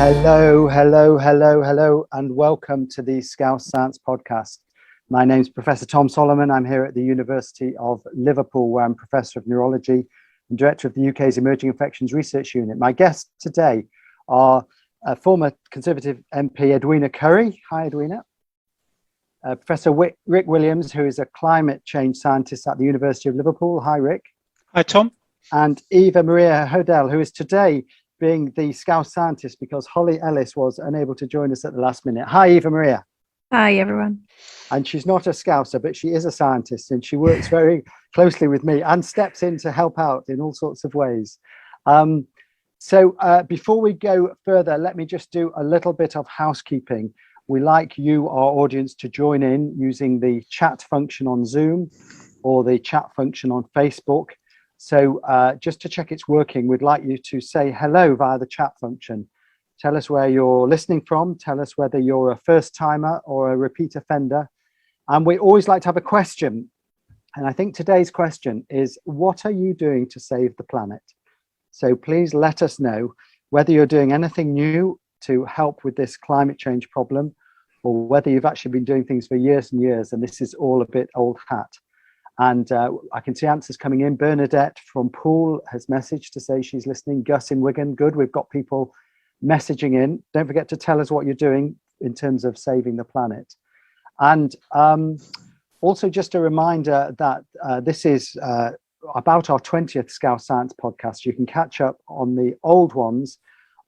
Hello, and welcome to the Scouse Science Podcast. My name is Professor Tom Solomon. I'm here at the University of Liverpool, where I'm Professor of Neurology and Director of the UK's Emerging Infections Research Unit. My guests today are former Conservative MP Edwina Currie. Hi, Edwina. Professor Ric Williams, who is a climate change scientist at the University of Liverpool. Hi, Ric. Hi, Tom. And Eva Maria Hodel, who is today being the Scouse scientist because Holly Ellis was unable to join us at the last minute. Hi, Eva Maria. Hi, everyone. And she's not a Scouser, but she is a scientist, and she works very closely with me and steps in to help out in all sorts of ways. So before we go further, let me just do a little bit of housekeeping. We like you, our audience, to join in using the chat function on Zoom or the chat function on Facebook. So just to check it's working, we'd like you to say hello via the chat function. Tell us where you're listening from. Tell us whether you're a first timer or a repeat offender. And we always like to have a question. And I think today's question is, what are you doing to save the planet? So please let us know whether you're doing anything new to help with this climate change problem, or whether you've actually been doing things for years and years, and this is all a bit old hat. And I can see answers coming in. Bernadette from Poole has messaged to say she's listening. Gus in Wigan, good. We've got people messaging in. Don't forget to tell us what you're doing in terms of saving the planet. And also just a reminder that this is about our 20th Scouse Science podcast. You can catch up on the old ones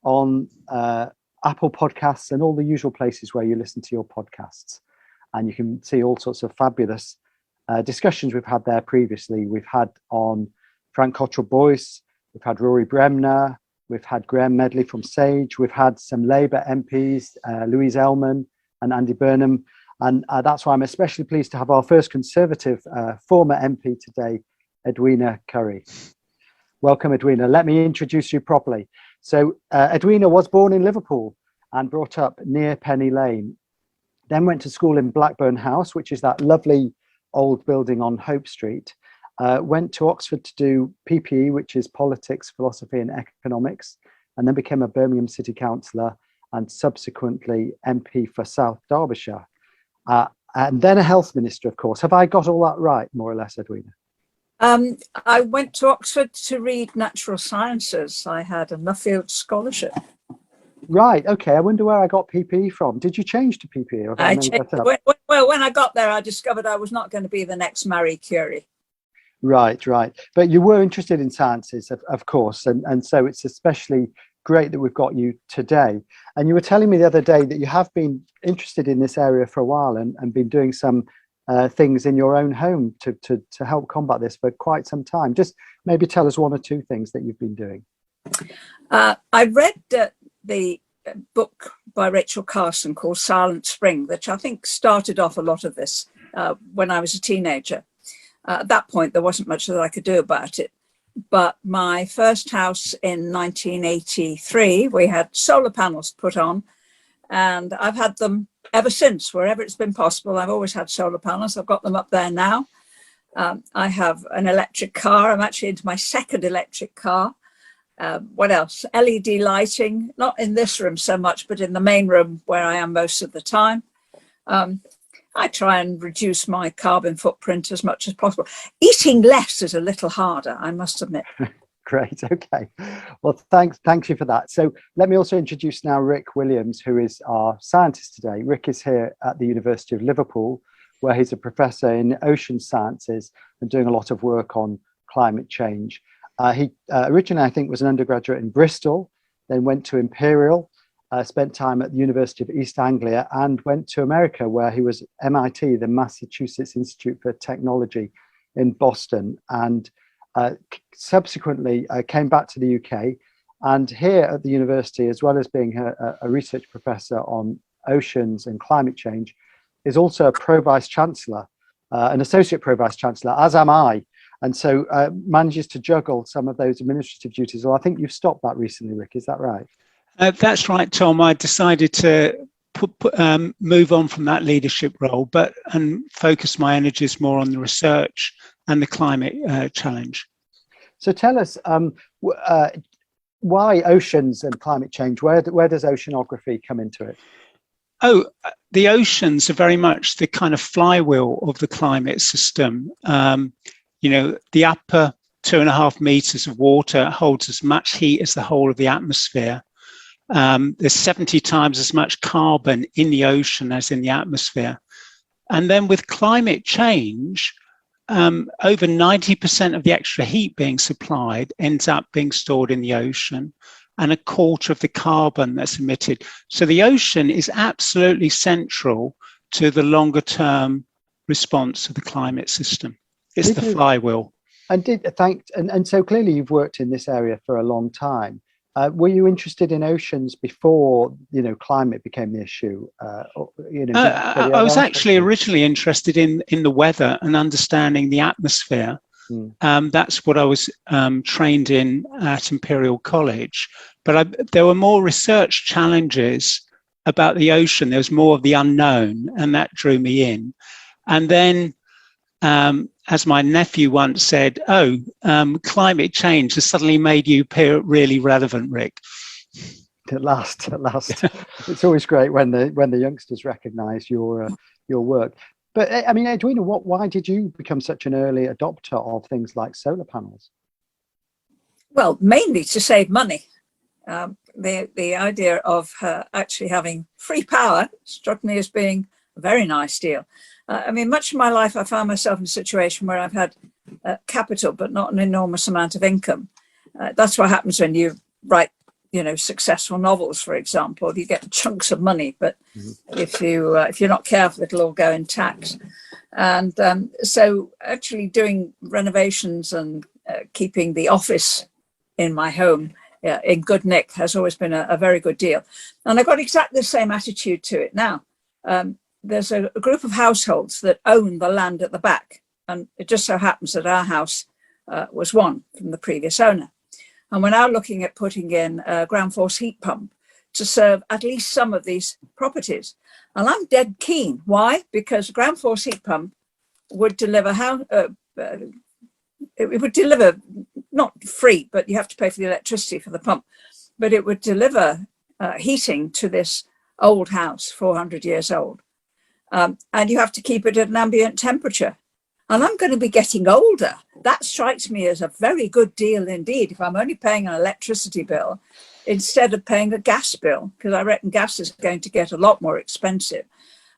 on Apple Podcasts and all the usual places where you listen to your podcasts. And you can see all sorts of fabulous discussions we've had there previously. We've had on Frank Cottrell-Boyce, we've had Rory Bremner, we've had Graham Medley from SAGE, we've had some Labour MPs, Louise Ellman and Andy Burnham, and that's why I'm especially pleased to have our first Conservative former MP today, Edwina Currie. Welcome, Edwina. Let me introduce you properly. So Edwina was born in Liverpool and brought up near Penny Lane, then went to school in Blackburn House, which is that lovely old building on Hope Street, went to Oxford to do PPE, which is politics, philosophy and economics, and then became a Birmingham City Councillor and subsequently MP for South Derbyshire. And then a health minister, of course. Have I got all that right, more or less, Edwina? I went to Oxford to read natural sciences. I had a Nuffield scholarship. Right, okay. I wonder where I got PPE from. Did you change to PPE? Or I changed, well, when I got there, I discovered I was not going to be the next Marie Curie. Right. But you were interested in sciences, of course. And so it's especially great that we've got you today. And you were telling me the other day that you have been interested in this area for a while and been doing some things in your own home to help combat this for quite some time. Just maybe tell us one or two things that you've been doing. I read the book by Rachel Carson called Silent Spring, which I think started off a lot of this when I was a teenager. At that point, there wasn't much that I could do about it. But my first house in 1983, we had solar panels put on, and I've had them ever since. Wherever it's been possible, I've always had solar panels. I've got them up there now. I have an electric car. I'm actually into my second electric car. What else? LED lighting, not in this room so much, but in the main room where I am most of the time. I try and reduce my carbon footprint as much as possible. Eating less is a little harder, I must admit. Great, okay. Well, thank you for that. So let me also introduce now Ric Williams, who is our scientist today. Ric is here at the University of Liverpool, where he's a professor in ocean sciences and doing a lot of work on climate change. He originally, I think, was an undergraduate in Bristol, then went to Imperial, spent time at the University of East Anglia, and went to America, where he was MIT, the Massachusetts Institute for Technology in Boston, and subsequently came back to the UK. And here at the university, as well as being a research professor on oceans and climate change, is also a pro vice chancellor, an associate pro vice chancellor, as am I. And so manages to juggle some of those administrative duties. Well, I think you've stopped that recently, Ric, is that right? That's right, Tom. I decided to move on from that leadership role, and focus my energies more on the research and the climate challenge. So tell us, why oceans and climate change? Where does oceanography come into it? Oh, the oceans are very much the kind of flywheel of the climate system. The upper 2.5 meters of water holds as much heat as the whole of the atmosphere. There's 70 times as much carbon in the ocean as in the atmosphere. And then with climate change, over 90% of the extra heat being supplied ends up being stored in the ocean, and 1/4 of the carbon that's emitted. So the ocean is absolutely central to the longer term response of the climate system. It's the flywheel. And so clearly you've worked in this area for a long time. Were you interested in oceans before climate became the issue? I was actually originally interested in the weather and understanding the atmosphere. That's what I was trained in at Imperial College. But there were more research challenges about the ocean. There was more of the unknown, and that drew me in. And then, as my nephew once said, climate change has suddenly made you appear really relevant, Ric. At last. It's always great when the youngsters recognise your work. But I mean, Edwina, why did you become such an early adopter of things like solar panels? Well, mainly to save money. The idea of actually having free power struck me as being a very nice deal. Much of my life, I found myself in a situation where I've had capital, but not an enormous amount of income. That's what happens when you write, successful novels, for example. You get chunks of money, but if you're not careful, it'll all go in tax. And so actually doing renovations and keeping the office in my home in good nick has always been a very good deal. And I've got exactly the same attitude to it now. There's a group of households that own the land at the back. And it just so happens that our house was one from the previous owner. And we're now looking at putting in a ground force heat pump to serve at least some of these properties. And I'm dead keen. Why? Because a ground force heat pump would deliver it would deliver, not free, but you have to pay for the electricity for the pump, but it would deliver heating to this old house, 400 years old. And you have to keep it at an ambient temperature. And I'm going to be getting older. That strikes me as a very good deal indeed, if I'm only paying an electricity bill instead of paying a gas bill, because I reckon gas is going to get a lot more expensive.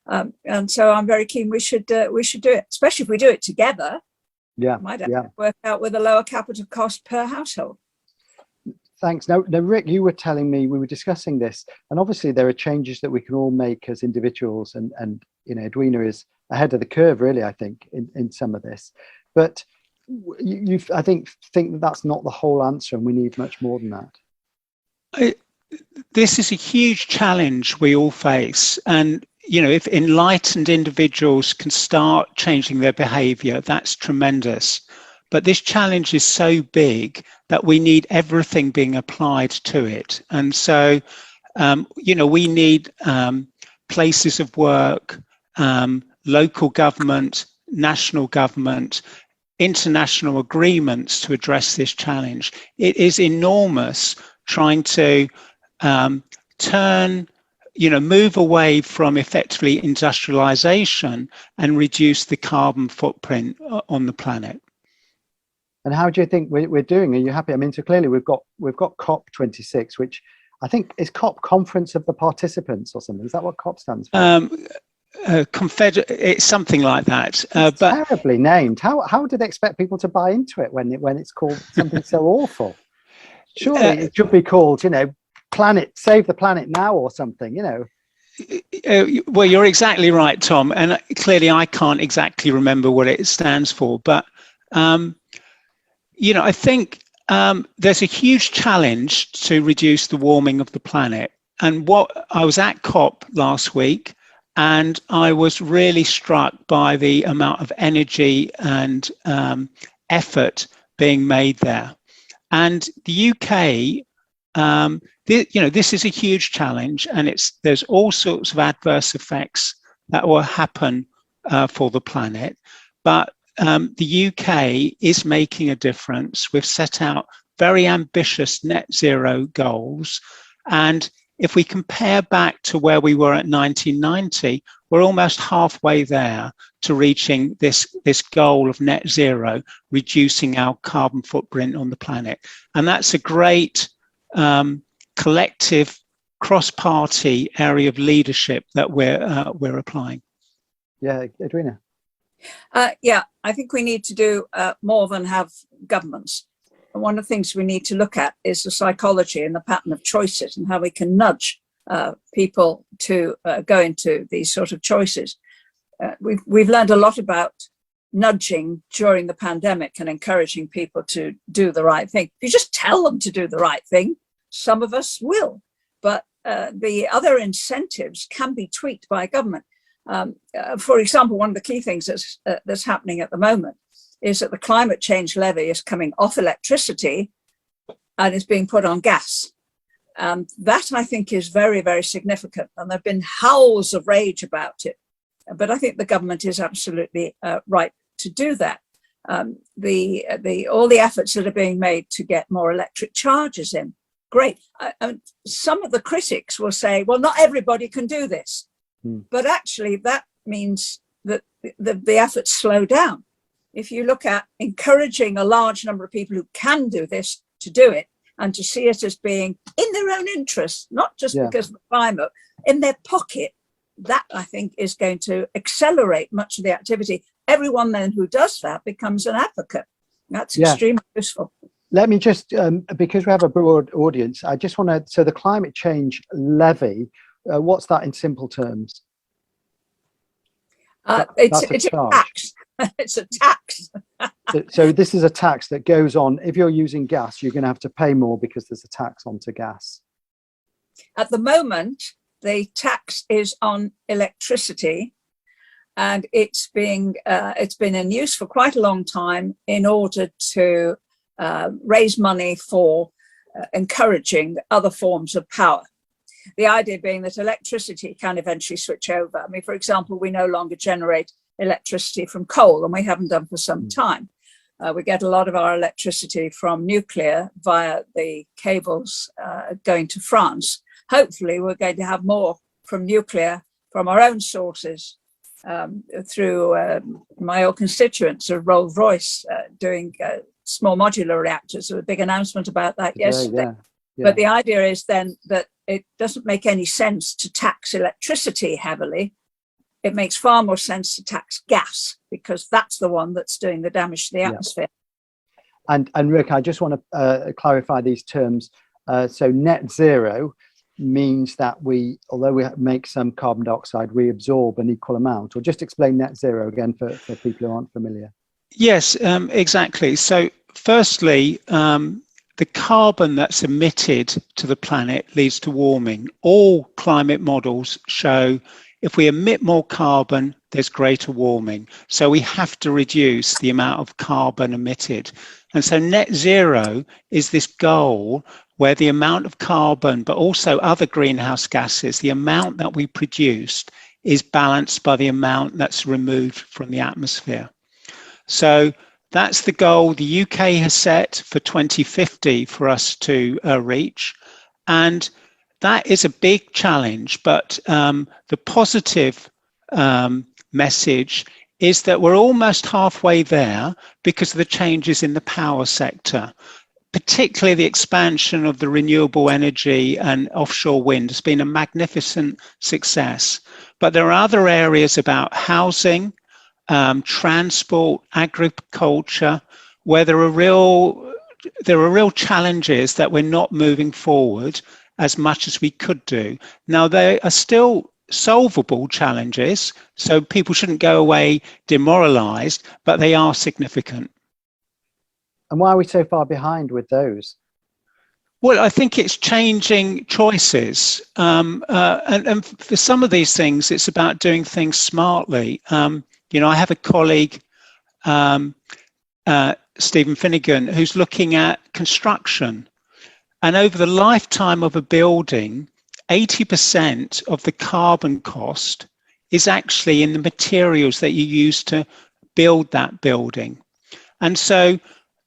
And so I'm very keen we should do it, especially if we do it together. Yeah, might have to work out with a lower capital cost per household. Thanks. Now, Ric, you were telling me, we were discussing this, and obviously there are changes that we can all make as individuals, and Edwina is ahead of the curve, really, I think, in some of this. But you I think that's not the whole answer, and we need much more than that. This is a huge challenge we all face, and if enlightened individuals can start changing their behavior, that's tremendous. But this challenge is so big that we need everything being applied to it. And so, we need places of work, local government, national government, international agreements to address this challenge. It is enormous trying to move away from effectively industrialization and reduce the carbon footprint on the planet. And how do you think we're doing? Are you happy? I mean, so clearly we've got COP26, which I think is COP Conference of the Participants or something. Is that what COP stands for? It's something like that. But terribly named. How do they expect people to buy into it when it's called something so awful? Surely it should be called, Save the Planet Now or something, Well, you're exactly right, Tom. And clearly I can't exactly remember what it stands for. But, I think there's a huge challenge to reduce the warming of the planet. And I was at COP last week, and I was really struck by the amount of energy and effort being made there. And the UK, this is a huge challenge, and there's all sorts of adverse effects that will happen for the planet. But the UK is making a difference. We've set out very ambitious net zero goals. And if we compare back to where we were at 1990, we're almost halfway there to reaching this goal of net zero, reducing our carbon footprint on the planet. And that's a great collective cross-party area of leadership that we're applying. Yeah, Edwina. Yeah, I think we need to do more than have governments. And one of the things we need to look at is the psychology and the pattern of choices and how we can nudge people to go into these sort of choices. We've learned a lot about nudging during the pandemic and encouraging people to do the right thing. If you just tell them to do the right thing, some of us will. But the other incentives can be tweaked by government. For example, one of the key things that's happening at the moment is that the climate change levy is coming off electricity and is being put on gas. That, I think, is very, very significant. And there have been howls of rage about it. But I think the government is absolutely right to do that. All the efforts that are being made to get more electric chargers in, great. Some of the critics will say, well, not everybody can do this. But actually, that means that the efforts slow down. If you look at encouraging a large number of people who can do this to do it and to see it as being in their own interest, not just because of the climate, in their pocket, that I think is going to accelerate much of the activity. Everyone then who does that becomes an advocate. That's extremely useful. Let me just, because we have a broad audience, I just want to, so the climate change levy, what's that in simple terms? It's a tax. It's a tax. So this is a tax that goes on. If you're using gas, you're going to have to pay more because there's a tax onto gas. At the moment, the tax is on electricity, and it's been in use for quite a long time in order to raise money for encouraging other forms of power. The idea being that electricity can eventually switch over. I mean, for example, we no longer generate electricity from coal, and we haven't done for some time. We get a lot of our electricity from nuclear via the cables going to France. Hopefully, we're going to have more from nuclear from our own sources through my old constituents of Rolls-Royce doing small modular reactors. There was a big announcement about that yesterday. But the idea is then that it doesn't make any sense to tax electricity heavily. It makes far more sense to tax gas because that's the one that's doing the damage to the atmosphere. And Ric, I just want to clarify these terms. So net zero means that although we make some carbon dioxide, we absorb an equal amount. Or just explain net zero again for people who aren't familiar. Yes, exactly. So firstly, the carbon that's emitted to the planet leads to warming. All climate models show if we emit more carbon, there's greater warming. So we have to reduce the amount of carbon emitted. And so net zero is this goal where the amount of carbon, but also other greenhouse gases, the amount that we produced is balanced by the amount that's removed from the atmosphere. So that's the goal the UK has set for 2050 for us to reach. And that is a big challenge, but the positive message is that we're almost halfway there because of the changes in the power sector, particularly the expansion of the renewable energy and offshore wind has been a magnificent success. But there are other areas about housing, transport, agriculture, where there are real challenges that we're not moving forward as much as we could do. Now, they are still solvable challenges, so people shouldn't go away demoralized, but they are significant. And why are we so far behind with those? Well, I think it's changing choices. And for some of these things, it's about doing things smartly. You know, I have a colleague, Stephen Finnegan, who's looking at construction. And over the lifetime of a building, 80% of the carbon cost is actually in the materials that you use to build that building. And so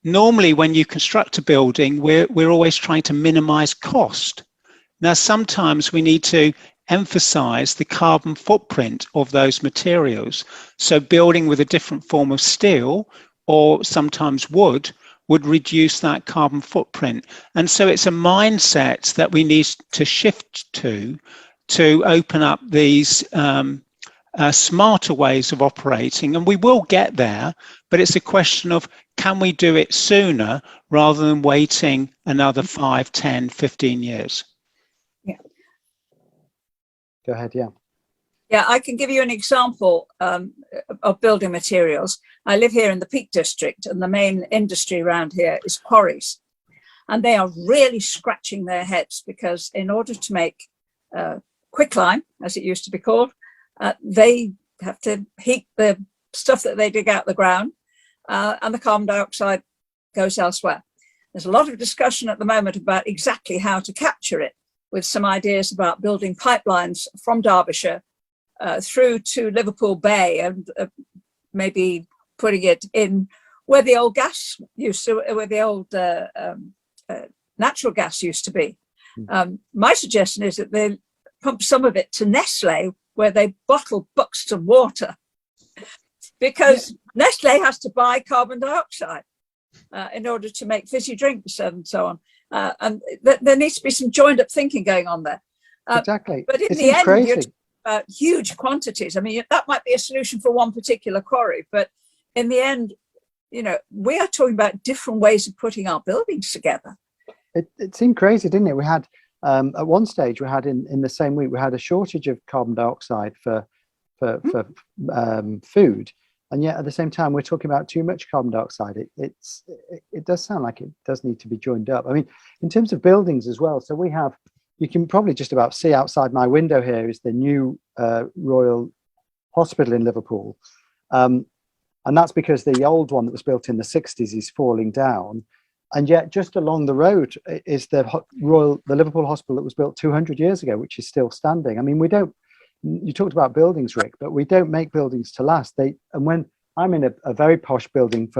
normally when you construct a building, we're always trying to minimize cost. Now, sometimes we need to emphasize the carbon footprint of those materials. So building with a different form of steel or sometimes wood would reduce that carbon footprint. And so it's a mindset that we need to shift to open up these smarter ways of operating. And we will get there, but it's a question of, can we do it sooner rather than waiting another 5, 10, 15 years? Yeah. Go ahead, yeah. Yeah, I can give you an example of building materials. I live here in the Peak District, and the main industry around here is quarries. And they are really scratching their heads because in order to make quicklime, as it used to be called, they have to heat the stuff that they dig out the ground, and the carbon dioxide goes elsewhere. There's a lot of discussion at the moment about exactly how to capture it, with some ideas about building pipelines from Derbyshire through to Liverpool Bay, and maybe putting it in where the old gas used to, where the old natural gas used to be. My suggestion is that they pump some of it to Nestle, where they bottle buckets of water, because Nestle has to buy carbon dioxide in order to make fizzy drinks and so on. And there needs to be some joined up thinking going on there. Exactly. But in the end, you're talking about huge quantities. I mean, that might be a solution for one particular quarry, but in the end, you know, we are talking about different ways of putting our buildings together. It seemed crazy, didn't it? We had at one stage, we had in the same week, we had a shortage of carbon dioxide for food, and yet at the same time, we're talking about too much carbon dioxide. It does sound like it does need to be joined up. I mean, in terms of buildings as well. So we have, you can probably just about see outside my window here is the new Royal Hospital in Liverpool, and that's because the old one that was built in the 60s is falling down. And yet just along the road is the Liverpool Hospital that was built 200 years ago, which is still standing. I mean, you talked about buildings, Ric, but we don't make buildings to last. And when I'm in a very posh building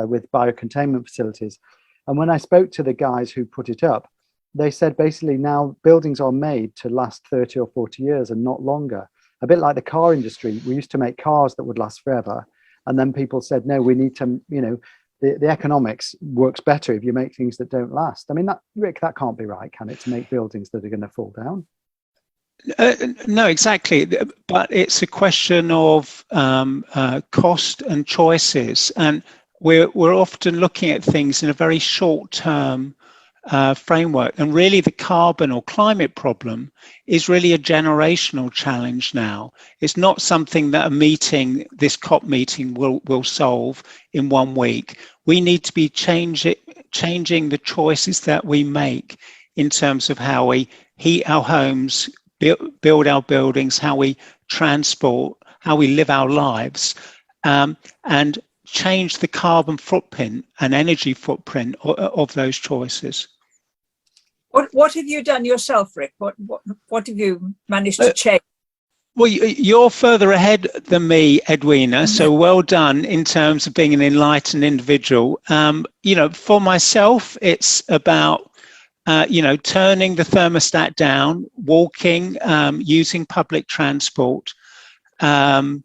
with biocontainment facilities, and when I spoke to the guys who put it up, they said basically now buildings are made to last 30 or 40 years and not longer. A bit like the car industry. We used to make cars that would last forever. And then people said, no, we need to, you know, the economics works better if you make things that don't last. I mean, Ric, that can't be right, can it, to make buildings that are going to fall down? No, exactly. But it's a question of cost and choices. And we're often looking at things in a very short-term framework. And really the carbon or climate problem is really a generational challenge now. It's not something that this COP meeting will solve in 1 week. We need to be changing the choices that we make in terms of how we heat our homes, build our buildings, how we transport, how we live our lives, and change the carbon footprint and energy footprint of those choices. What have you done yourself, Ric? What have you managed to change? Well, you're further ahead than me, Edwina, so well done in terms of being an enlightened individual. You know, for myself, it's about, you know, turning the thermostat down, walking, using public transport. I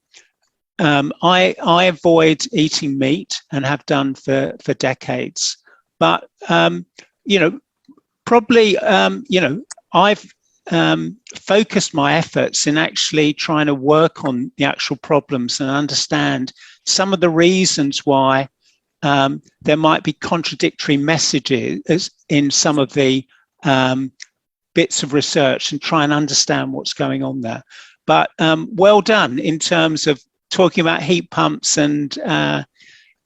avoid eating meat and have done for decades. But, you know, probably, you know, I've focused my efforts in actually trying to work on the actual problems and understand some of the reasons why there might be contradictory messages in some of the bits of research and try and understand what's going on there. But well done in terms of talking about heat pumps and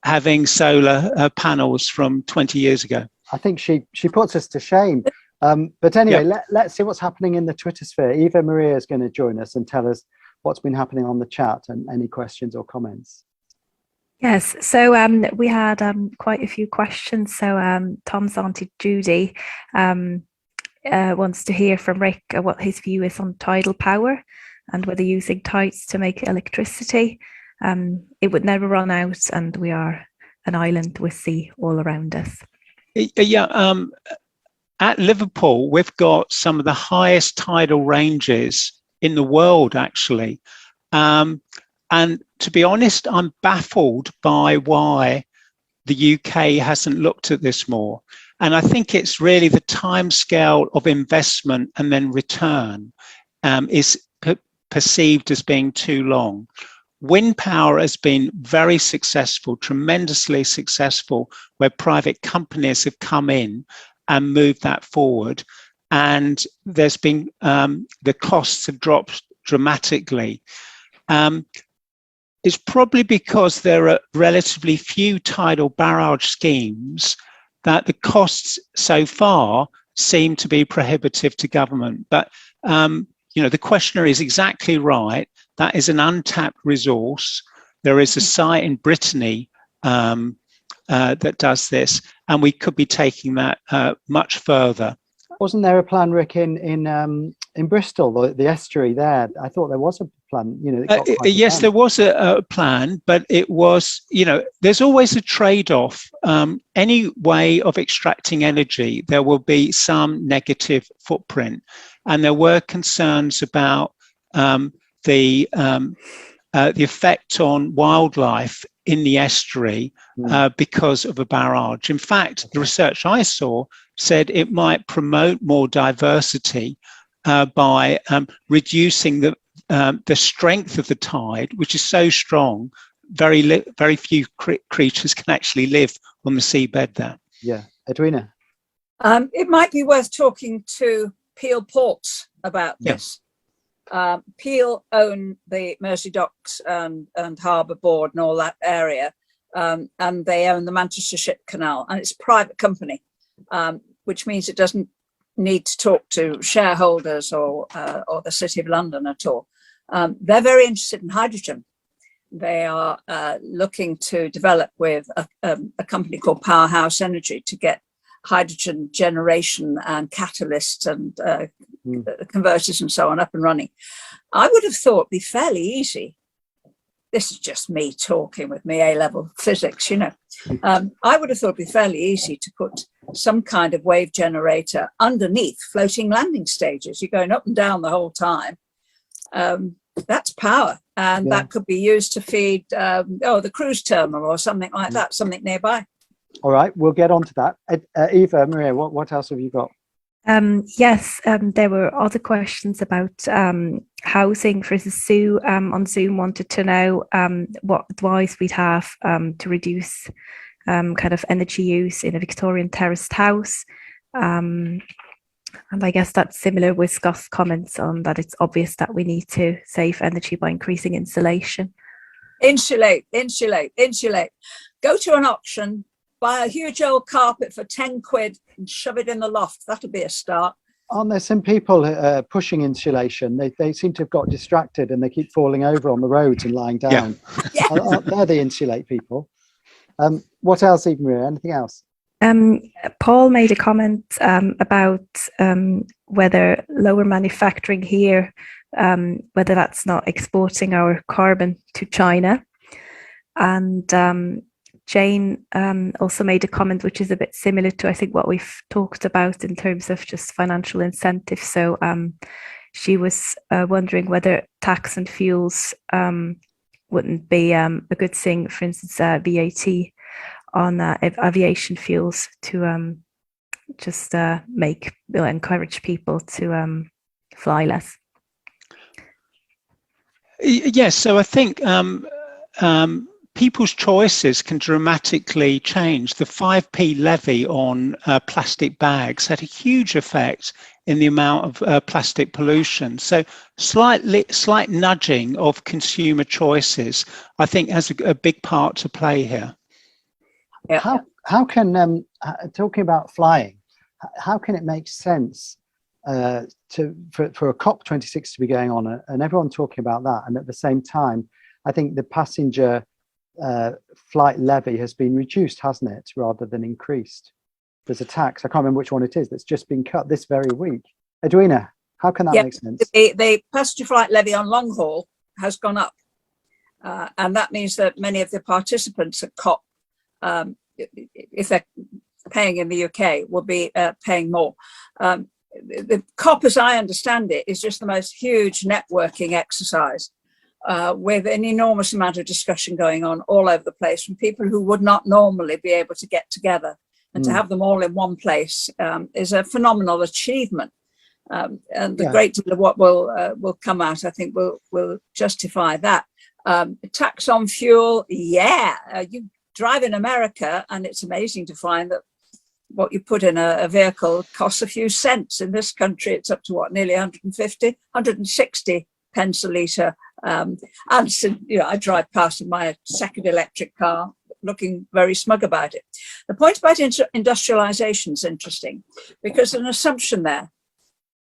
having solar panels from 20 years ago. I think she puts us to shame. But anyway, let's see what's happening in the Twitter sphere. Eva Maria is going to join us and tell us what's been happening on the chat and any questions or comments. Yes, so we had quite a few questions. So Tom's auntie Judy wants to hear from Ric what his view is on tidal power and whether using tides to make electricity. It would never run out, and we are an island with sea all around us. Yeah, at Liverpool, we've got some of the highest tidal ranges in the world, actually. And to be honest, I'm baffled by why the UK hasn't looked at this more. And I think it's really the timescale of investment and then return is perceived as being too long. Wind power has been very successful, tremendously successful, where private companies have come in and moved that forward. And there's been, the costs have dropped dramatically. It's probably because there are relatively few tidal barrage schemes that the costs so far seem to be prohibitive to government. But, the questioner is exactly right. That is an untapped resource. There is a site in Brittany that does this, and we could be taking that much further. Wasn't there a plan, Ric, in Bristol, the estuary there? I thought there was a plan. Yes, there was a plan, but it was, there's always a trade-off. Any way of extracting energy, there will be some negative footprint, and there were concerns about the effect on wildlife in the estuary because of a barrage. In fact, the research I saw said it might promote more diversity by reducing the strength of the tide, which is so strong. Very few creatures can actually live on the seabed there. Yeah, Edwina. It might be worth talking to Peel Ports about this. Peel own the Mersey Docks and Harbour Board and all that area, and they own the Manchester Ship Canal, and it's a private company, which means it doesn't need to talk to shareholders or the City of London at all. They're very interested in hydrogen. They are looking to develop with a company called Powerhouse Energy to get hydrogen generation and catalysts and converters and so on up and running. I would have thought it'd be fairly easy. This is just me talking with me A-level physics, I would have thought it'd be fairly easy to put some kind of wave generator underneath floating landing stages. You're going up and down the whole time. That's power, and that could be used to feed the cruise terminal or something like that, something nearby. All right, we'll get on to that. Eva, Maria, what else have you got? Yes, there were other questions about housing. For instance, Sue on Zoom wanted to know what advice we'd have to reduce kind of energy use in a Victorian terraced house. And I guess that's similar with Scott's comments on that it's obvious that we need to save energy by increasing insulation. Insulate. Go to an auction, buy a huge old carpet for 10 quid and shove it in the loft. That'll be a start. Aren't there some people pushing insulation? They seem to have got distracted and they keep falling over on the roads and lying down. Yeah. They're the insulate people. What else, Eva Maria? Anything else? Paul made a comment about whether lower manufacturing here, whether that's not exporting our carbon to China. And Jane also made a comment which is a bit similar to, I think, what we've talked about in terms of just financial incentives. So she was wondering whether tax and fuels wouldn't be a good thing, for instance, VAT on aviation fuels to just encourage people to fly less. Yes, so I think people's choices can dramatically change. The 5p levy on plastic bags had a huge effect in the amount of plastic pollution. So slight nudging of consumer choices, I think, has a big part to play here. Yeah. How can talking about flying, how can it make sense for a COP26 to be going on and everyone talking about that, and at the same time, I think the passenger flight levy has been reduced, hasn't it, rather than increased? There's a tax, I can't remember which one it is, that's just been cut this very week. Edwina, how can that make sense? The passenger flight levy on long haul has gone up, and that means that many of the participants at COP if they're paying in the UK, will be paying more. The COP, as I understand it, is just the most huge networking exercise with an enormous amount of discussion going on all over the place from people who would not normally be able to get together. And to have them all in one place is a phenomenal achievement. And the great deal of what will come out, I think, will justify that. Tax on fuel, you drive in America, and it's amazing to find that what you put in a vehicle costs a few cents. In this country, it's up to what, nearly 150, 160 pence a litre. And so, I drive past in my second electric car, looking very smug about it. The point about industrialisation is interesting because there's an assumption there.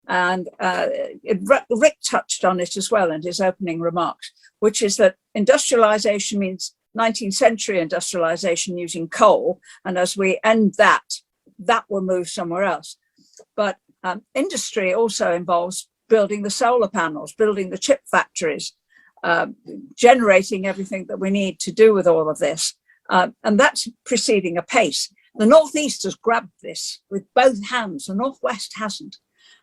And Ric touched on it as well in his opening remarks, which is that industrialisation means 19th century industrialisation using coal. And as we end that will move somewhere else. But industry also involves building the solar panels, building the chip factories, generating everything that we need to do with all of this. And that's proceeding apace. The Northeast has grabbed this with both hands. The Northwest hasn't.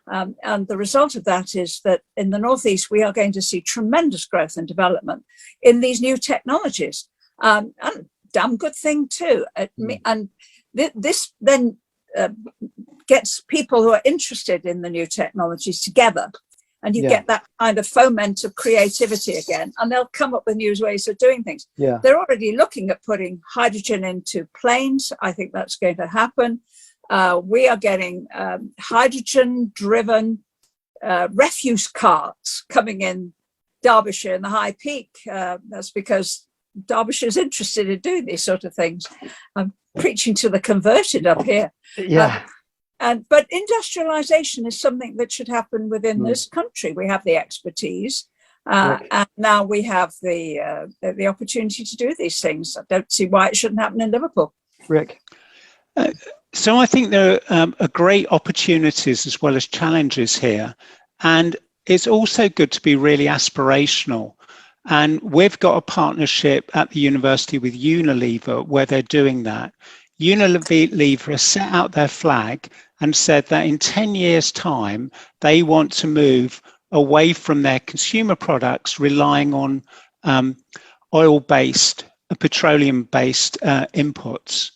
And the result of that is that in the Northeast, we are going to see tremendous growth and development in these new technologies. And damn good thing too. And this then gets people who are interested in the new technologies together. And you get that kind of foment of creativity again, and they'll come up with new ways of doing things. Yeah. They're already looking at putting hydrogen into planes. I think that's going to happen. We are getting hydrogen-driven refuse carts coming in Derbyshire in the High Peak. That's because Derbyshire is interested in doing these sort of things. I'm preaching to the converted up here. Yeah. But industrialisation is something that should happen within this country. We have the expertise, and now we have the opportunity to do these things. I don't see why it shouldn't happen in Liverpool. Ric? So I think there are great opportunities as well as challenges here. And it's also good to be really aspirational. And we've got a partnership at the university with Unilever where they're doing that. Unilever has set out their flag and said that in 10 years' time, they want to move away from their consumer products relying on oil-based, petroleum-based inputs.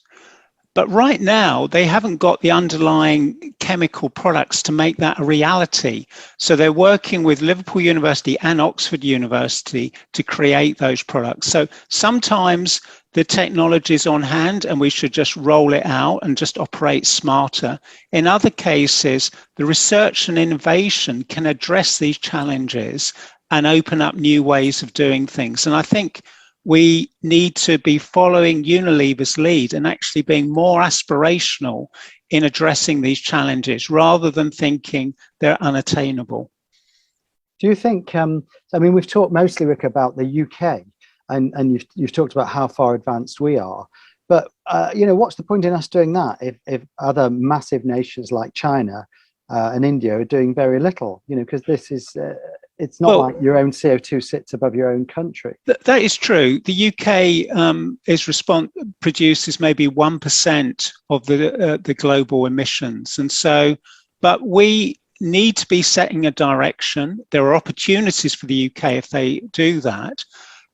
But right now, they haven't got the underlying chemical products to make that a reality. So they're working with Liverpool University and Oxford University to create those products. So sometimes the technology is on hand and we should just roll it out and just operate smarter. In other cases, the research and innovation can address these challenges and open up new ways of doing things. And I think we need to be following Unilever's lead and actually being more aspirational in addressing these challenges rather than thinking they're unattainable. Do you think, I mean, we've talked mostly, Ric, about the UK and you've talked about how far advanced we are, but, what's the point in us doing that if other massive nations like China and India are doing very little, because this is, it's not like your own CO2 sits above your own country. That is true. The UK produces maybe 1% of the global emissions. And so, but we need to be setting a direction. There are opportunities for the UK if they do that.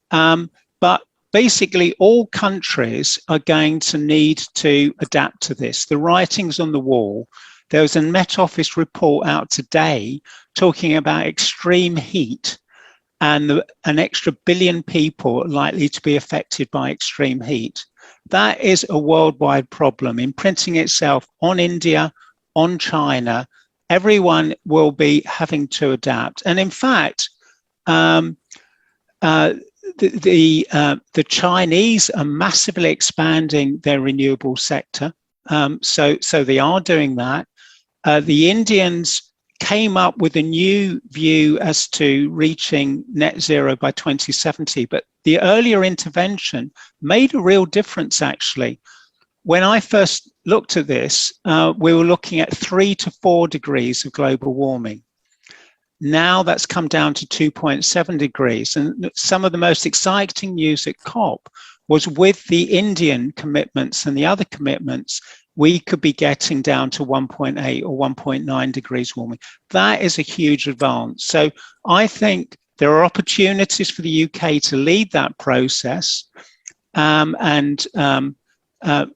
But basically all countries are going to need to adapt to this. The writing's on the wall. There was a Met Office report out today talking about extreme heat and an extra billion people likely to be affected by extreme heat. That is a worldwide problem, imprinting itself on India, on China. Everyone will be having to adapt. And in fact, the Chinese are massively expanding their renewable sector. So they are doing that. The Indians came up with a new view as to reaching net zero by 2070, but the earlier intervention made a real difference, actually. When I first looked at this, we were looking at 3 to 4 degrees of global warming. Now that's come down to 2.7 degrees. And some of the most exciting news at COP was with the Indian commitments and the other commitments, we could be getting down to 1.8 or 1.9 degrees warming. That is a huge advance. So I think there are opportunities for the UK to lead that process and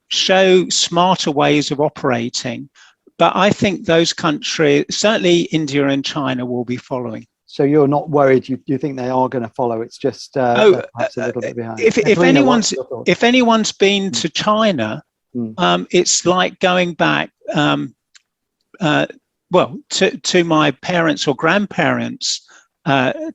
show smarter ways of operating. But I think those countries, certainly India and China, will be following. So you're not worried? You think they are going to follow? It's just perhaps a little bit behind. If anyone's been to China, it's like going back, to my parents' or grandparents'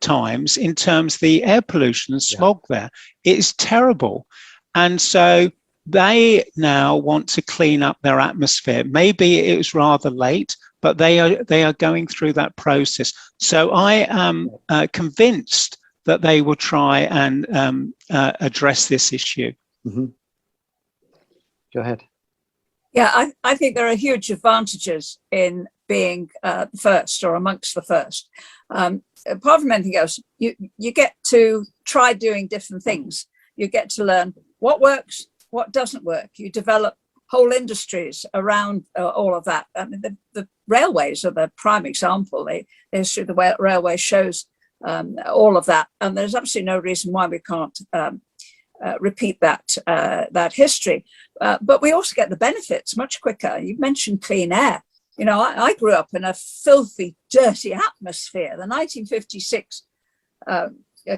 times in terms of the air pollution and smog there. It is terrible, and so they now want to clean up their atmosphere. Maybe it was rather late, but they are going through that process. So I am convinced that they will try and address this issue. Mm-hmm. Go ahead. Yeah, I think there are huge advantages in being first or amongst the first. Apart from anything else, you get to try doing different things. You get to learn what works, what doesn't work. You develop whole industries around all of that. I mean, the railways are the prime example. The history of the railway shows all of that, and there's absolutely no reason why we can't repeat that history. But we also get the benefits much quicker. You mentioned clean air. You know, I grew up in a filthy, dirty atmosphere. The 1956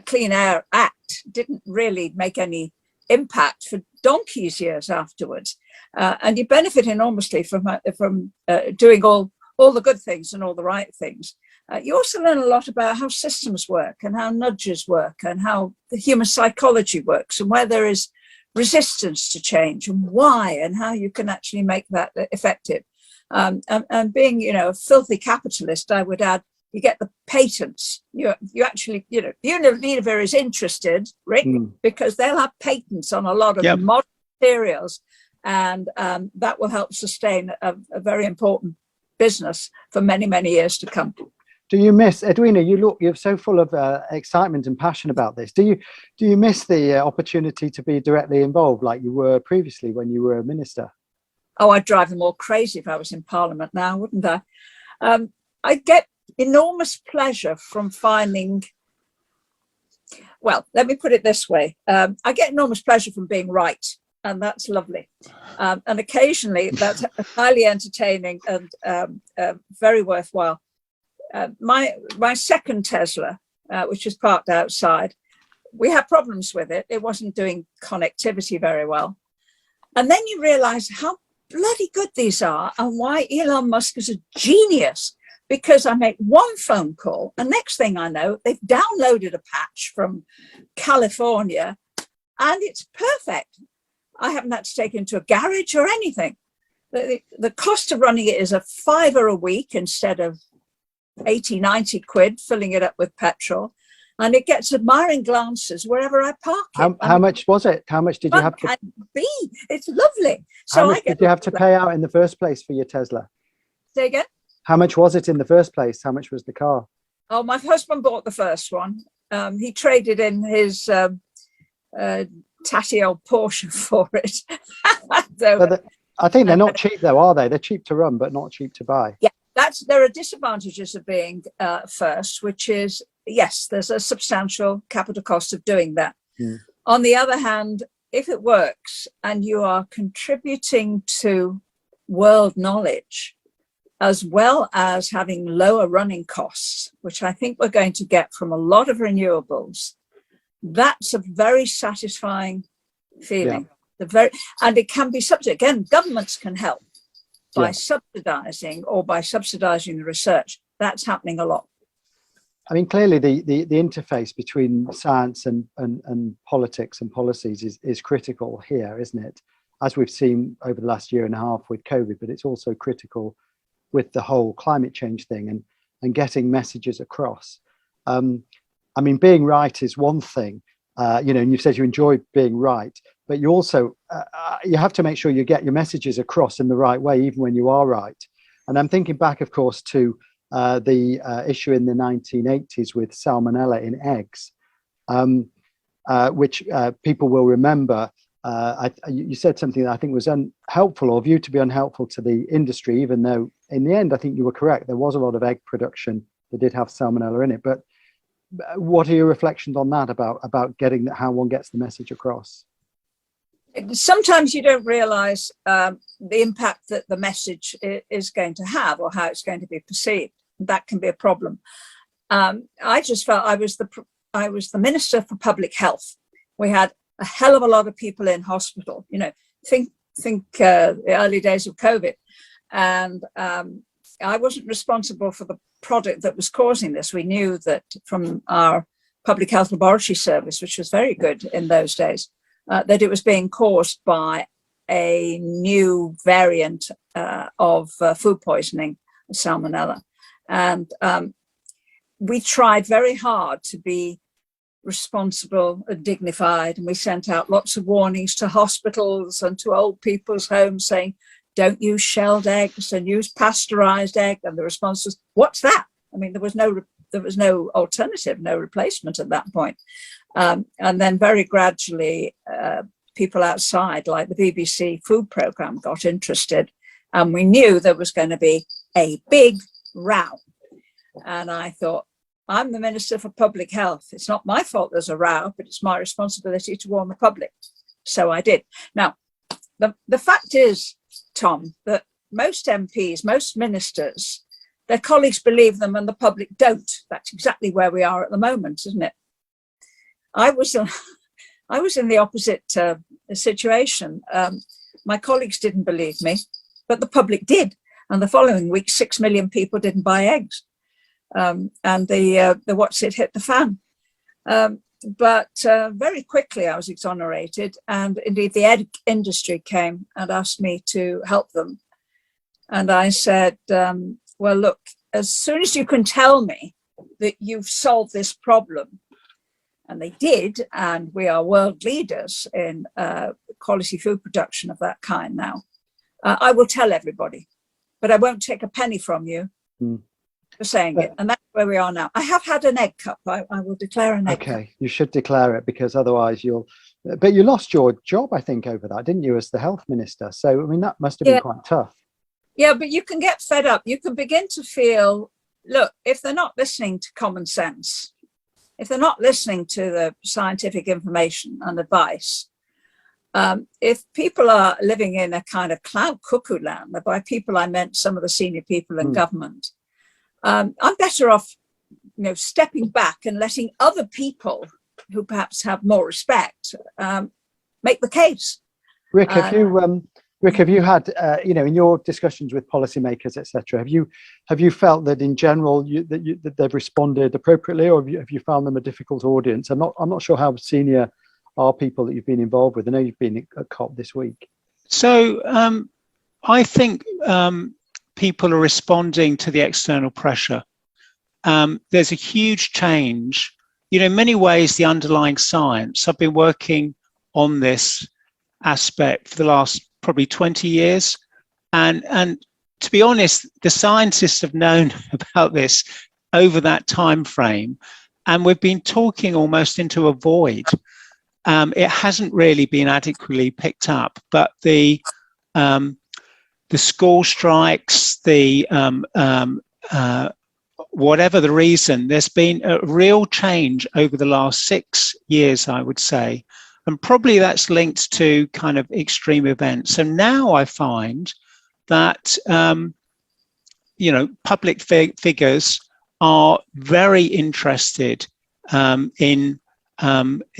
Clean Air Act didn't really make any impact for donkey's years afterwards. And you benefit enormously from doing all the good things and all the right things. You also learn a lot about how systems work and how nudges work and how the human psychology works and where there is resistance to change and why and how you can actually make that effective. And being, you know, a filthy capitalist, I would add, you get the patents. You actually, you know, Unilever is interested, Ric, because they'll have patents on a lot of modern materials, and that will help sustain a very important business for many, many years to come. Do you miss, Edwina? You're so full of excitement and passion about this. Do you miss the opportunity to be directly involved, like you were previously when you were a minister? Oh, I'd drive them all crazy if I was in Parliament now, wouldn't I? I get enormous pleasure from finding. Well, let me put it this way: I get enormous pleasure from being right, and that's lovely. And occasionally, that's highly entertaining and very worthwhile. My second Tesla, which is parked outside, we had problems with it. It wasn't doing connectivity very well. And then you realize how bloody good these are and why Elon Musk is a genius, because I make one phone call and next thing I know, they've downloaded a patch from California and it's perfect. I haven't had to take it into a garage or anything. The cost of running it is £5 a week instead of 80, 90 quid, filling it up with petrol. And it gets admiring glances wherever I park it. How much was it? How much did you have to? It's lovely. So how much did you have to pay out in the first place for your Tesla? Say again? How much was it in the first place? How much was the car? Oh, my husband bought the first one. He traded in his tatty old Porsche for it. So, I think they're not cheap though, are they? They're cheap to run, but not cheap to buy. Yeah, there are disadvantages of being first, which is, yes, there's a substantial capital cost of doing that. On the other hand, if it works and you are contributing to world knowledge, as well as having lower running costs, which I think we're going to get from a lot of renewables, that's a very satisfying feeling. Yeah. And it can be subsidized. Again, governments can help by subsidizing the research. That's happening a lot. I mean, clearly the interface between science and politics and policies is critical here, isn't it? As we've seen over the last year and a half with COVID, but it's also critical with the whole climate change thing and getting messages across. I mean, being right is one thing, you know, and you said you enjoy being right, but you also, you have to make sure you get your messages across in the right way, even when you are right. And I'm thinking back, of course, to the issue in the 1980s with salmonella in eggs. which people will remember. You said something that I think was unhelpful, or viewed to be unhelpful to the industry, even though in the end I think you were correct. There was a lot of egg production that did have salmonella in it. But what are your reflections on that about getting how one gets the message across? Sometimes you don't realize the impact that the message is going to have, or how it's going to be perceived. That can be a problem. I just felt I was the Minister for Public Health. We had a hell of a lot of people in hospital. Think the early days of COVID, and I wasn't responsible for the product that was causing this. We knew that from our public health laboratory service, which was very good in those days, that it was being caused by a new variant of food poisoning, salmonella. And we tried very hard to be responsible and dignified, and we sent out lots of warnings to hospitals and to old people's homes saying, don't use shelled eggs and use pasteurized egg. And the response was, what's that? I mean, there was no alternative, no replacement at that point. And then very gradually, people outside, like the BBC food programme, got interested, and we knew there was going to be a big row. And I thought, I'm the Minister for Public Health. It's not my fault there's a row, but it's my responsibility to warn the public. So I did. Now, the fact is, Tom, that most MPs, most ministers, their colleagues believe them and the public don't. That's exactly where we are at the moment, isn't it? I was in the opposite situation. My colleagues didn't believe me, but the public did. And the following week, 6 million people didn't buy eggs. And the what's it hit the fan. But very quickly I was exonerated, and indeed the egg industry came and asked me to help them. And I said, well, look, as soon as you can tell me that you've solved this problem, and they did, and we are world leaders in quality food production of that kind now, I will tell everybody, but I won't take a penny from you for saying it. And that's where we are now. I have had an egg cup. I will declare an egg cup. Okay, you should declare it, because otherwise but you lost your job, I think, over that, didn't you, as the health minister? So, I mean, that must have been quite tough. Yeah, but you can get fed up. You can begin to feel, look, if they're not listening to common sense, if they're not listening to the scientific information and advice, if people are living in a kind of cloud cuckoo land, by people I meant some of the senior people in government, I'm better off, stepping back and letting other people who perhaps have more respect make the case. Ric, have you had, in your discussions with policymakers, etc., have you felt that in general that they've responded appropriately, or have you found them a difficult audience? I'm not sure how senior are people that you've been involved with. I know you've been at COP this week. So I think people are responding to the external pressure. There's a huge change. In many ways, the underlying science. I've been working on this aspect for the last probably 20 years. And to be honest, the scientists have known about this over that time frame. And we've been talking almost into a void. It hasn't really been adequately picked up, but the school strikes, whatever the reason, there's been a real change over the last 6 years, I would say. And probably that's linked to kind of extreme events. So now I find that, public figures are very interested in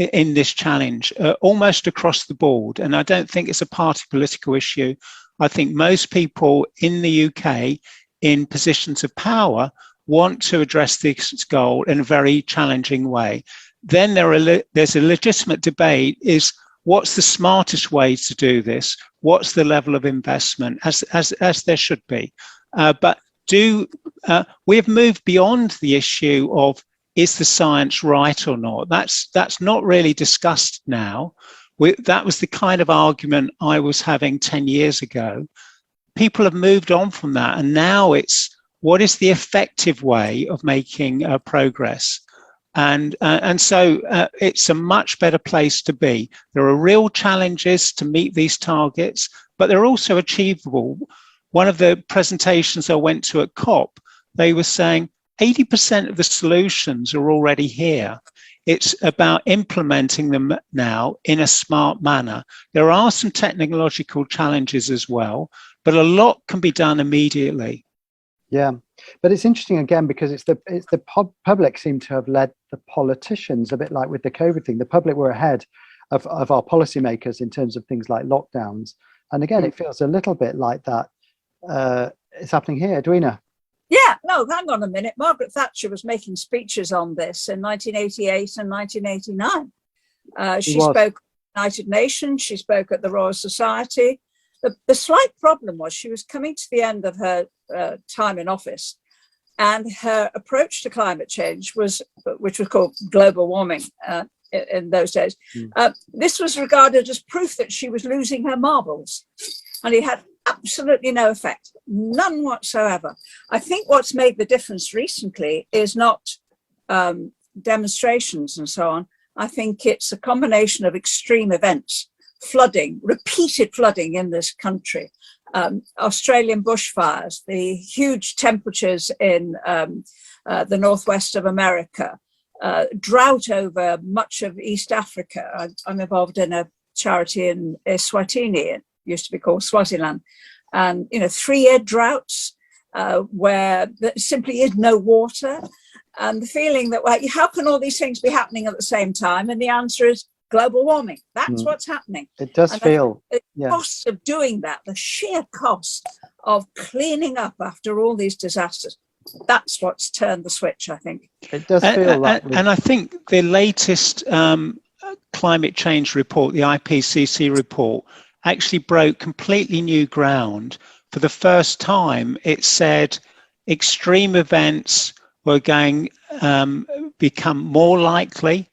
this challenge, almost across the board. And I don't think it's a party political issue. I think most people in the UK in positions of power want to address this goal in a very challenging way. Then there's a legitimate debate, is what's the smartest way to do this? What's the level of investment, as there should be? But we have moved beyond the issue of, is the science right or not? That's not really discussed now. That was the kind of argument I was having 10 years ago. People have moved on from that, and now it's, what is the effective way of making progress? And so it's a much better place to be. There are real challenges to meet these targets, but they're also achievable. One of the presentations I went to at COP, they were saying 80% of the solutions are already here. It's about implementing them now in a smart manner. There are some technological challenges as well, but a lot can be done immediately. Yeah, but it's interesting again because it's the public seem to have led the politicians, a bit like with the COVID thing. The public were ahead of our policymakers in terms of things like lockdowns. And again, it feels a little bit like that. It's happening here, Edwina. Yeah, no, hang on a minute. Margaret Thatcher was making speeches on this in 1988 and 1989. She spoke at the United Nations, she spoke at the Royal Society. The slight problem was she was coming to the end of her time in office, and her approach to climate change which was called global warming in those days. This was regarded as proof that she was losing her marbles, and it had absolutely no effect, none whatsoever. I think what's made the difference recently is not demonstrations and so on. I think it's a combination of extreme events. Flooding, repeated flooding in this country, Australian bushfires, the huge temperatures in the northwest of America, drought over much of East Africa. I'm involved in a charity in Eswatini, it used to be called Swaziland, and 3-year droughts where there simply is no water, and the feeling that, well, how can all these things be happening at the same time? And the answer is global warming. That's what's happening. It does feel the cost of doing that, the sheer cost of cleaning up after all these disasters, that's what's turned the switch, I think. It does feel like and I think the latest climate change report, the IPCC report, actually broke completely new ground. For the first time, it said extreme events were going become more likely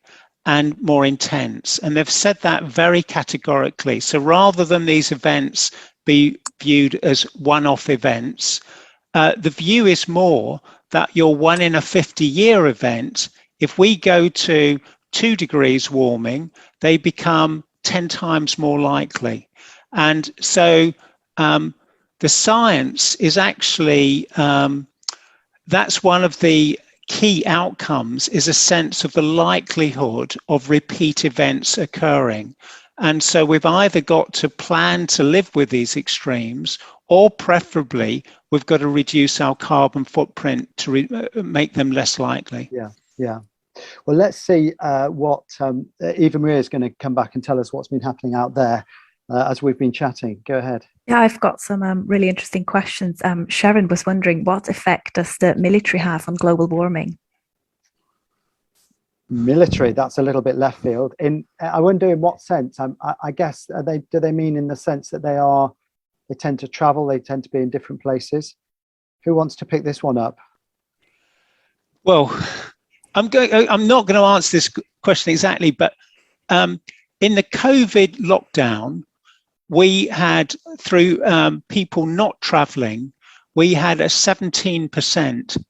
and more intense. And they've said that very categorically. So rather than these events be viewed as one-off events, the view is more that your 1 in a 50-year event, if we go to 2 degrees warming, they become 10 times more likely. And so the science is actually, that's one of the key outcomes, is a sense of the likelihood of repeat events occurring. And so we've either got to plan to live with these extremes, or preferably we've got to reduce our carbon footprint to make them less likely. Yeah. Well, let's see what Eva Maria is going to come back and tell us what's been happening out there as we've been chatting. Go ahead. Yeah, I've got some really interesting questions. Sharon was wondering, what effect does the military have on global warming? Military, that's a little bit left field. I wonder in what sense. I guess do they mean in the sense that they tend to travel, they tend to be in different places? Who wants to pick this one up? Well, I'm not going to answer this question exactly, but in the COVID lockdown, we had, through people not traveling, we had a 17%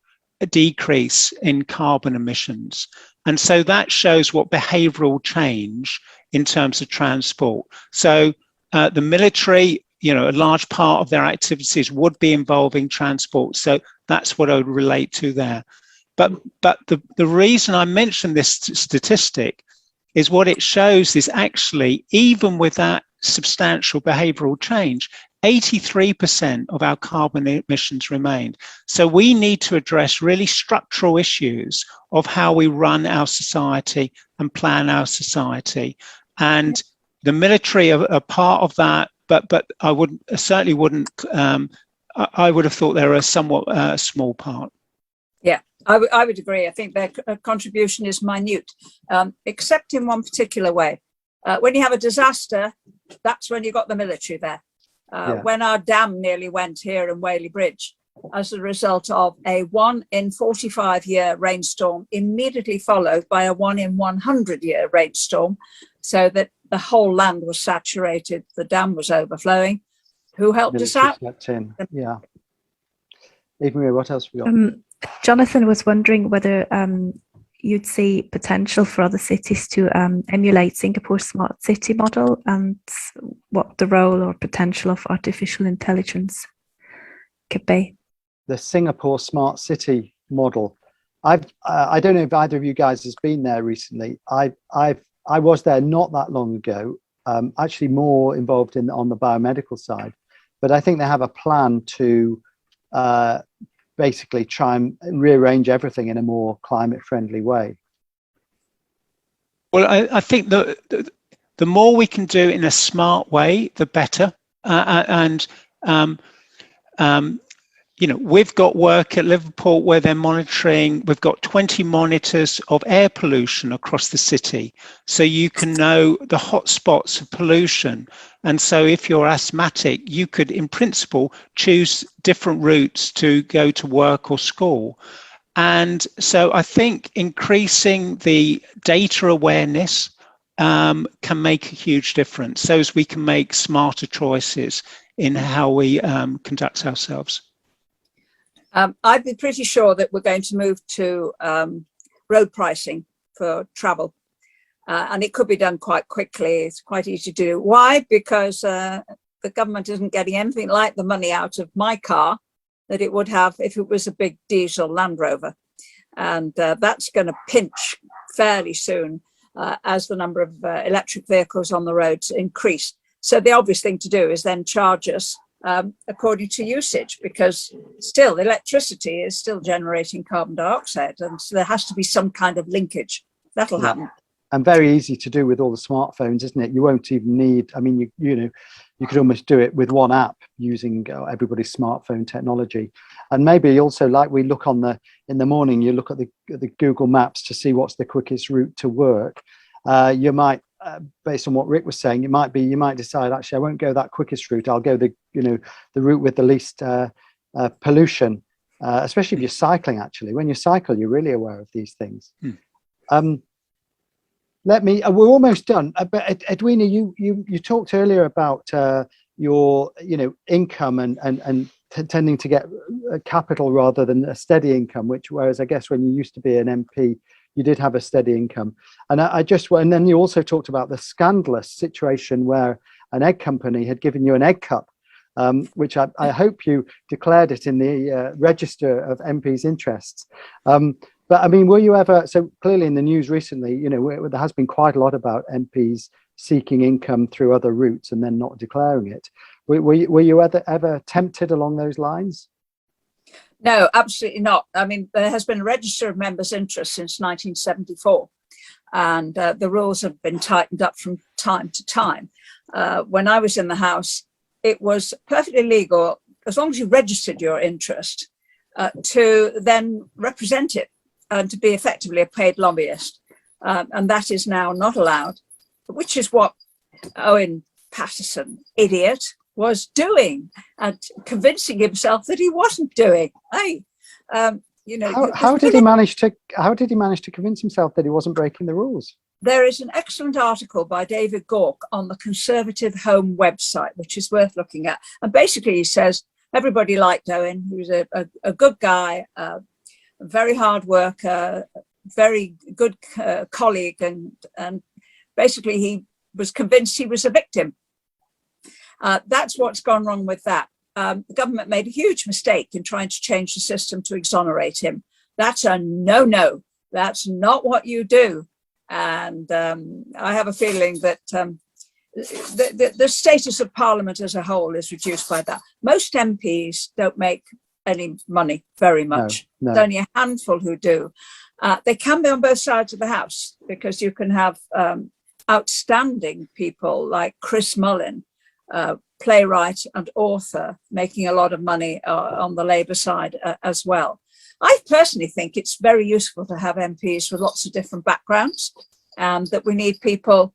decrease in carbon emissions. And so that shows what behavioral change in terms of transport. So the military, a large part of their activities would be involving transport. So that's what I would relate to there. But the reason I mentioned this statistic is what it shows is actually, even with that substantial behavioral change, 83% of our carbon emissions remained. So we need to address really structural issues of how we run our society and plan our society. And the military are part of that, but I certainly wouldn't, I would have thought they're a somewhat small part. Yeah, I would agree. I think their contribution is minute, except in one particular way. When you have a disaster, that's when you got the military there. When our dam nearly went here in Whaley Bridge as a result of a 1 in 45-year rainstorm, immediately followed by a 1 in 100-year rainstorm, so that the whole land was saturated, the dam was overflowing. Who helped us out? Yeah. Eva Maria, what else have we got? Jonathan was wondering whether you'd see potential for other cities to emulate Singapore's smart city model, and what the role or potential of artificial intelligence could be? The Singapore smart city model. I don't know if either of you guys has been there recently. I was there not that long ago, actually more involved on the biomedical side, but I think they have a plan to basically try and rearrange everything in a more climate friendly way. Well, I think the more we can do in a smart way, the better. You know, we've got work at Liverpool where they're monitoring, we've got 20 monitors of air pollution across the city. So you can know the hot spots of pollution. And so if you're asthmatic, you could, in principle, choose different routes to go to work or school. And so I think increasing the data awareness can make a huge difference, so as we can make smarter choices in how we conduct ourselves. I'd be pretty sure that we're going to move to road pricing for travel. And it could be done quite quickly. It's quite easy to do. Why? Because the government isn't getting anything like the money out of my car that it would have if it was a big diesel Land Rover. And that's going to pinch fairly soon as the number of electric vehicles on the roads increase. So the obvious thing to do is then charge us according to usage, because still electricity is still generating carbon dioxide, and so there has to be some kind of linkage. That'll happen. And very easy to do with all the smartphones, isn't it? You won't even need, I mean, you know, you could almost do it with one app using everybody's smartphone technology. And maybe also, like we look in the morning, you look at the Google Maps to see what's the quickest route to work. You might, based on what Ric was saying, you might decide, actually, I won't go that quickest route. I'll go the route with the least pollution, especially if you're cycling. Actually, when you cycle, you're really aware of these things. We're almost done. But Edwina, you talked earlier about your income and tending to get capital rather than a steady income, whereas I guess when you used to be an MP, you did have a steady income. And and then you also talked about the scandalous situation where an egg company had given you an egg cup, which I hope you declared it in the register of MPs' interests. But I mean, were you ever, so clearly in the news recently, there has been quite a lot about MPs seeking income through other routes and then not declaring it. Were you ever tempted along those lines? No, absolutely not. I mean, there has been a register of members' interest since 1974, and the rules have been tightened up from time to time. When I was in the House, it was perfectly legal, as long as you registered your interest, to then represent it and to be effectively a paid lobbyist. And that is now not allowed, which is what Owen Paterson, idiot, was doing and convincing himself that he wasn't doing. How did he manage to convince himself that he wasn't breaking the rules? There is an excellent article by David Gork on the Conservative Home website, which is worth looking at. And basically he says everybody liked Owen. He was a good guy, a very hard worker, very good colleague, and basically he was convinced he was a victim. That's what's gone wrong with that. The government made a huge mistake in trying to change the system to exonerate him. That's a no-no. That's not what you do. And I have a feeling that the status of Parliament as a whole is reduced by that. Most MPs don't make any money very much. No. There's only a handful who do. They can be on both sides of the house, because you can have outstanding people like Chris Mullin, playwright and author, making a lot of money on the Labour side as well. I personally think it's very useful to have MPs with lots of different backgrounds, and that we need people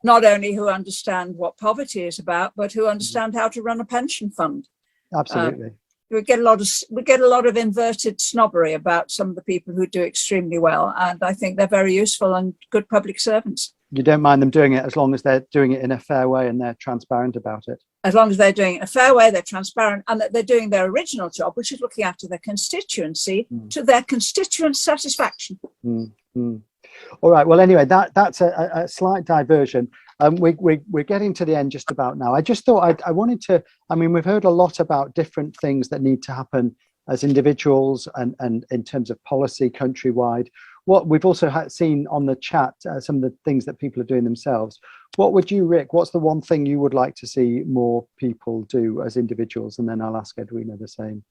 not only who understand what poverty is about, but who understand how to run a pension fund. Absolutely. We get a lot of inverted snobbery about some of the people who do extremely well, and I think they're very useful and good public servants. You don't mind them doing it as long as they're doing it in a fair way and they're transparent about it. as long as they're doing it in a fair way, they're transparent, and that they're doing their original job, which is looking after their constituency to their constituent satisfaction. All right. Well, anyway, that's a slight diversion. We're getting to the end just about now. I just thought I wanted to, I mean, we've heard a lot about different things that need to happen as individuals and in terms of policy countrywide. What we've also seen on the chat, some of the things that people are doing themselves. What would you, Ric, what's the one thing you would like to see more people do as individuals? And then I'll ask Edwina the same.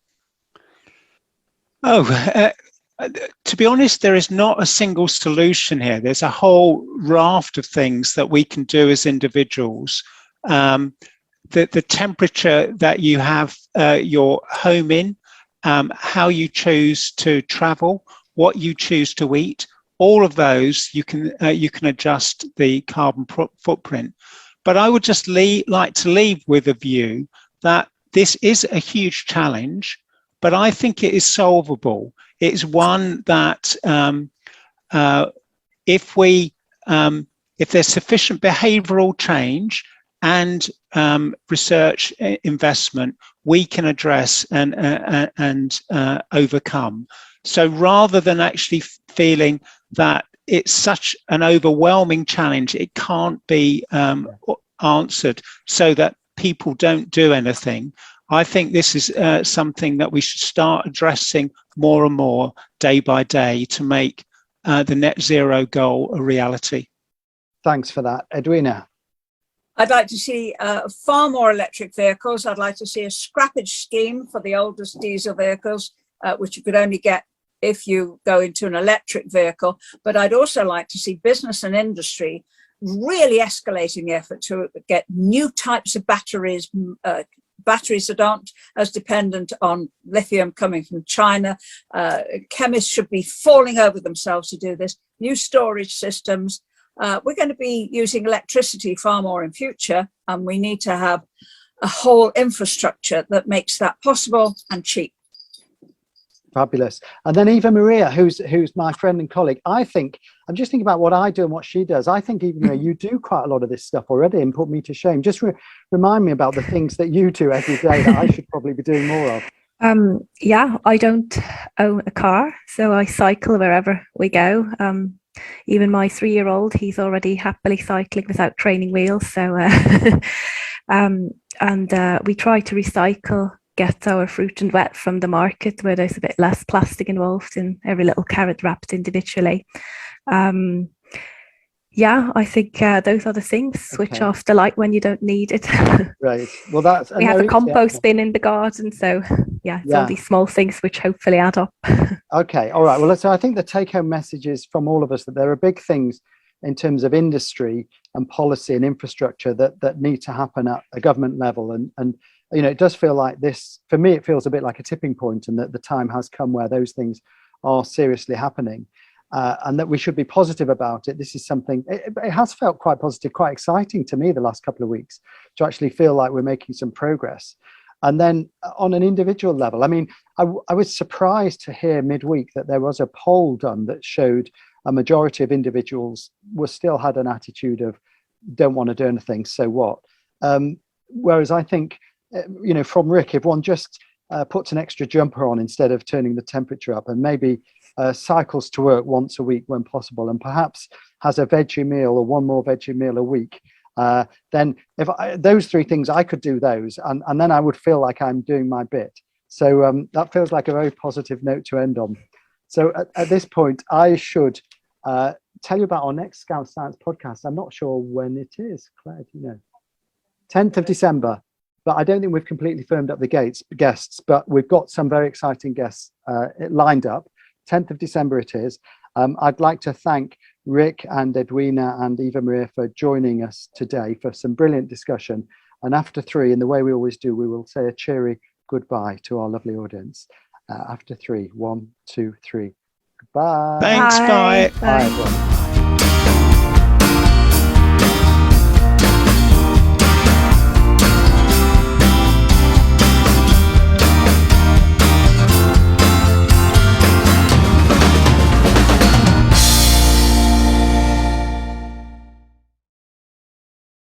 To be honest, there is not a single solution here. There's a whole raft of things that we can do as individuals. The temperature that you have your home in, how you choose to travel, what you choose to eat, all of those you can adjust the carbon footprint. But I would just like to leave with a view that this is a huge challenge, but I think it is solvable. It's one that if there's sufficient behavioural change and research investment, we can address and overcome. So rather than actually feeling that it's such an overwhelming challenge, it can't be answered so that people don't do anything, I think this is something that we should start addressing more and more day by day to make the net zero goal a reality. Thanks for that. Edwina? I'd like to see far more electric vehicles. I'd like to see a scrappage scheme for the oldest diesel vehicles, which you could only get if you go into an electric vehicle. But I'd also like to see business and industry really escalating the effort to get new types of batteries, batteries that aren't as dependent on lithium coming from China. Chemists should be falling over themselves to do this. New storage systems. We're going to be using electricity far more in future, and we need to have a whole infrastructure that makes that possible and cheap. Fabulous. And then Eva Maria, who's my friend and colleague, I think, I'm just thinking about what I do and what she does. I think, Eva, you do quite a lot of this stuff already and put me to shame. Just remind me about the things that you do every day that I should probably be doing more of. Yeah, I don't own a car, so I cycle wherever we go. Even my 3-year-old, he's already happily cycling without training wheels. So, we try to recycle, get our fruit and veg from the market where there's a bit less plastic involved in every little carrot wrapped individually. Yeah, I think those are the things. Switch off the light when you don't need it. Right. Well, we have a compost bin in the garden, so it's all these small things which hopefully add up. Okay. All right. Well, so I think the take-home message is from all of us that there are big things in terms of industry and policy and infrastructure that need to happen at a government level, and it does feel like this, for me, it feels a bit like a tipping point, and that the time has come where those things are seriously happening, and that we should be positive about it. This is something, it has felt quite positive, quite exciting to me the last couple of weeks to actually feel like we're making some progress. And then on an individual level, I mean, I was surprised to hear midweek that there was a poll done that showed a majority of individuals still had an attitude of don't want to do anything, so what? Whereas I think, from Ric, if one just puts an extra jumper on instead of turning the temperature up, and maybe cycles to work once a week when possible, and perhaps has a veggie meal or one more veggie meal a week, then if those 3 things, I could do those, and then I would feel like I'm doing my bit. So that feels like a very positive note to end on. So at this point, I should tell you about our next Scouse Science podcast. I'm not sure when it is. Claire, do you know? 10th of December. But I don't think we've completely firmed up the guests, but we've got some very exciting guests lined up. 10th of December it is. I'd like to thank Ric and Edwina and Eva Maria for joining us today for some brilliant discussion. And after 3, in the way we always do, we will say a cheery goodbye to our lovely audience. After 3, 1, 2, 3. Goodbye. Thanks, bye. Bye, everyone.